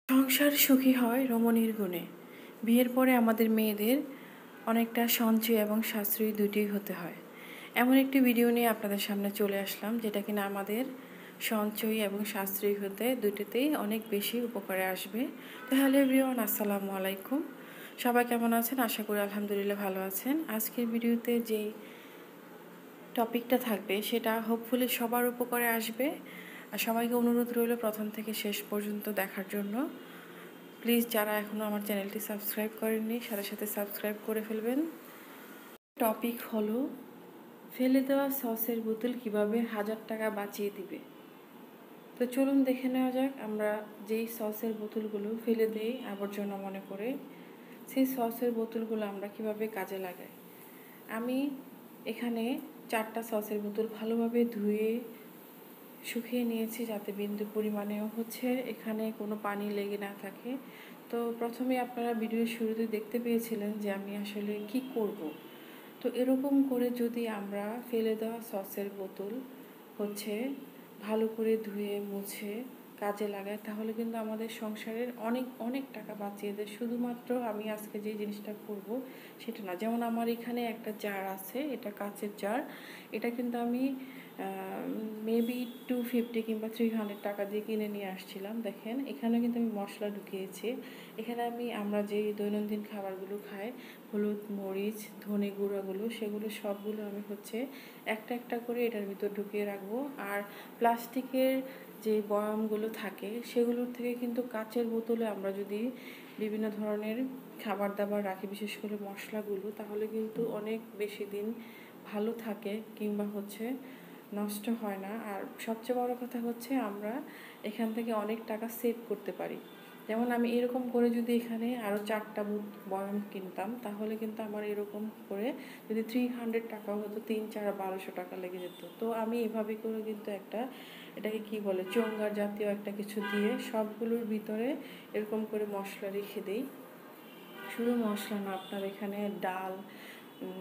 সংসার সুখী হয় রমণীর গুণে। বিয়ের পরে আমাদের মেয়েদের অনেকটা সঞ্চয় এবং সাশ্রয়ী দুটোই হতে হয়। এমন একটি ভিডিও নিয়ে আপনাদের সামনে চলে আসলাম, যেটা কিনা আমাদের সঞ্চয় এবং সাশ্রয়ী হতে দুটোতেই অনেক বেশি উপকারে আসবে। তো হ্যালো এভরিওয়ান, আসসালামু আলাইকুম। সবাই কেমন আছেন? আশা করি আলহামদুলিল্লাহ ভালো আছেন। আজকের ভিডিওতে যে টপিকটা থাকবে সেটা হোপফুলি সবার উপকারে আসবে। আর সবাইকে অনুরোধ রইল প্রথম থেকে শেষ পর্যন্ত দেখার জন্য। প্লিজ যারা এখনও আমার চ্যানেলটি সাবস্ক্রাইব করেননি সাথে সাথে সাবস্ক্রাইব করে ফেলবেন। টপিক হলো ফেলে দেওয়া সসের বোতল কিভাবে 1000 টাকা বাঁচিয়ে দিবে। তো চলুন দেখে নেওয়া যাক আমরা যেই সসের বোতলগুলো ফেলে দিই আবর্জনা মনে করে, সেই সসের বোতলগুলো আমরা কিভাবে কাজে লাগাই। আমি এখানে 4টা সসের বোতল ভালোভাবে ধুয়ে শুকিয়ে নিয়েছি, যাতে বিন্দু পরিমাণেও এখানে কোনো পানি লেগে না থাকে। তো প্রথমে আপনারা ভিডিওর শুরুতে দেখতে পেয়েছিলেন যে আমি আসলে কি করব। তো এরকম করে যদি আমরা ফেলে দেওয়া সসের বোতল ভালো করে ধুয়ে মুছে কাজে লাগাই, তাহলে কিন্তু আমাদের সংসারের অনেক অনেক টাকা বাঁচিয়ে দেয়। শুধুমাত্র আমি আজকে যে জিনিসটা করব সেটা না। যেমন আমার এখানে একটা জার আছে, এটা কাচের জার। এটা কিন্তু আমি মেবি 250 কিংবা 300 টাকা দিয়ে কিনে নিয়ে আসছিলাম। দেখেন এখানে কিন্তু আমি মশলা ঢুকিয়েছি। এখানে আমরা যে দৈনন্দিন খাবারগুলো খাই, হলুদ, মরিচ, ধনে গুঁড়াগুলো, সেগুলো সবগুলো আমি একটা একটা করে এটার ভিতর ঢুকিয়ে রাখবো। আর প্লাস্টিকের যে বয়ামগুলো থাকে সেগুলোর থেকে কিন্তু কাচের বোতলে আমরা যদি বিভিন্ন ধরনের খাবার দাবার রাখি, বিশেষ করে মশলাগুলো, তাহলে কিন্তু অনেক বেশি দিন ভালো থাকে কিংবা নষ্ট হয় না। আর সবচেয়ে বড় কথা আমরা এখান থেকে অনেক টাকা সেভ করতে পারি। যেমন আমি এরকম করে যদি এখানে আরও 4টা বয়াম কিনতাম, তাহলে কিন্তু আমার এরকম করে যদি 300 টাকা হতো, 3-4-1200 টাকা লেগে যেত। তো আমি এভাবে করে কিন্তু এটাকে কি বলে, চোঙ্গার জাতীয় একটা কিছু দিয়ে সবগুলোর ভিতরে এরকম করে মশলা রেখে দিই। শুধু মশলা না, আপনার এখানে ডাল,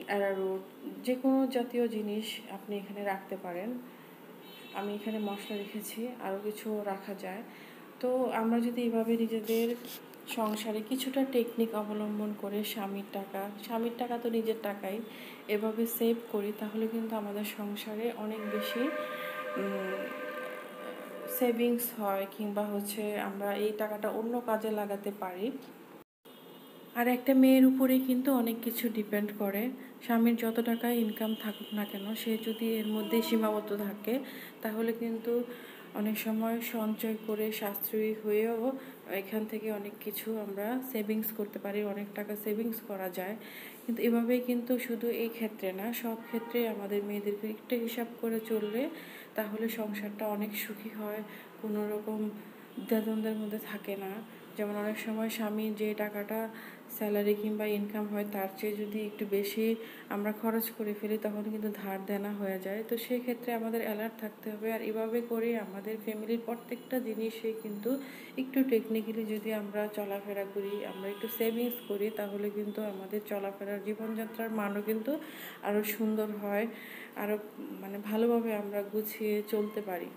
অ্যারারুট, যে কোনো জাতীয় জিনিস আপনি এখানে রাখতে পারেন। আমি এখানে মশলা রেখেছি, আরও কিছু রাখা যায়। তো আমরা যদি এভাবে নিজেদের সংসারে কিছুটা টেকনিক অবলম্বন করে স্বামীর টাকা তো নিজের টাকাই, এভাবে সেভ করি, তাহলে কিন্তু আমাদের সংসারে অনেক বেশি সেভিংস হয়, কিংবা আমরা এই টাকাটা অন্য কাজে লাগাতে পারি। আর একটা মেয়ের উপরেই কিন্তু অনেক কিছু ডিপেন্ড করে। স্বামীর যত টাকা ইনকাম থাকুক না কেন, সে যদি এর মধ্যে সীমাবদ্ধ থাকে, তাহলে কিন্তু অনেক সময় সঞ্চয় করে সাশ্রয়ী হয়েও এখান থেকে অনেক কিছু আমরা সেভিংস করতে পারি, অনেক টাকা সেভিংস করা যায়। কিন্তু এভাবেই কিন্তু শুধু এই ক্ষেত্রে না, সব ক্ষেত্রে আমাদের মেয়েদেরকে একটু হিসাব করে চললে তাহলে সংসারটা অনেক সুখী হয়, কোনো রকম দ্বিধাদ্বন্দ্বের মধ্যে থাকে না। যেমন অনেক সময় স্বামীর যে টাকাটা স্যালারি কিংবা ইনকাম হয়, তার চেয়ে যদি একটু বেশি আমরা খরচ করে ফেলি, তখন কিন্তু ধার দেনা হয়ে যায়। তো সেক্ষেত্রে আমাদের অ্যালার্ট থাকতে হবে। আর এভাবে করে আমাদের ফ্যামিলির প্রত্যেকটা জিনিসে কিন্তু একটু টেকনিক্যালি যদি আমরা চলাফেরা করি, আমরা একটু সেভিংস করি, তাহলে কিন্তু আমাদের চলাফেরার জীবনযাত্রার মানও কিন্তু আরও সুন্দর হয়, আরও ভালোভাবে আমরা গুছিয়ে চলতে পারি।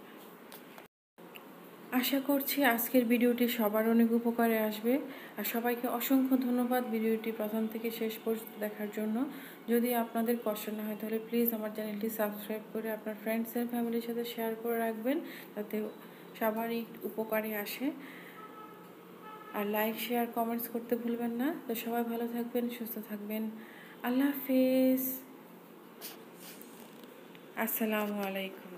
আশা করছি আজকের ভিডিওটি সবার অনেক উপকারে আসবে। আর সবাইকে অসংখ্য ধন্যবাদ ভিডিওটি প্রথম থেকে শেষ পর্যন্ত দেখার জন্য। যদি আপনাদের কষ্ট না হয়, তাহলে প্লিজ আমার চ্যানেলটি সাবস্ক্রাইব করে আপনার ফ্রেন্ডস এন্ড ফ্যামিলির সাথে শেয়ার করে রাখবেন, যাতে সবারই উপকারে আসে। আর লাইক, শেয়ার, কমেন্টস করতে ভুলবেন না। তো সবাই ভালো থাকবেন, সুস্থ থাকবেন। আল্লাহ হাফেজ, আসসালামু আলাইকুম।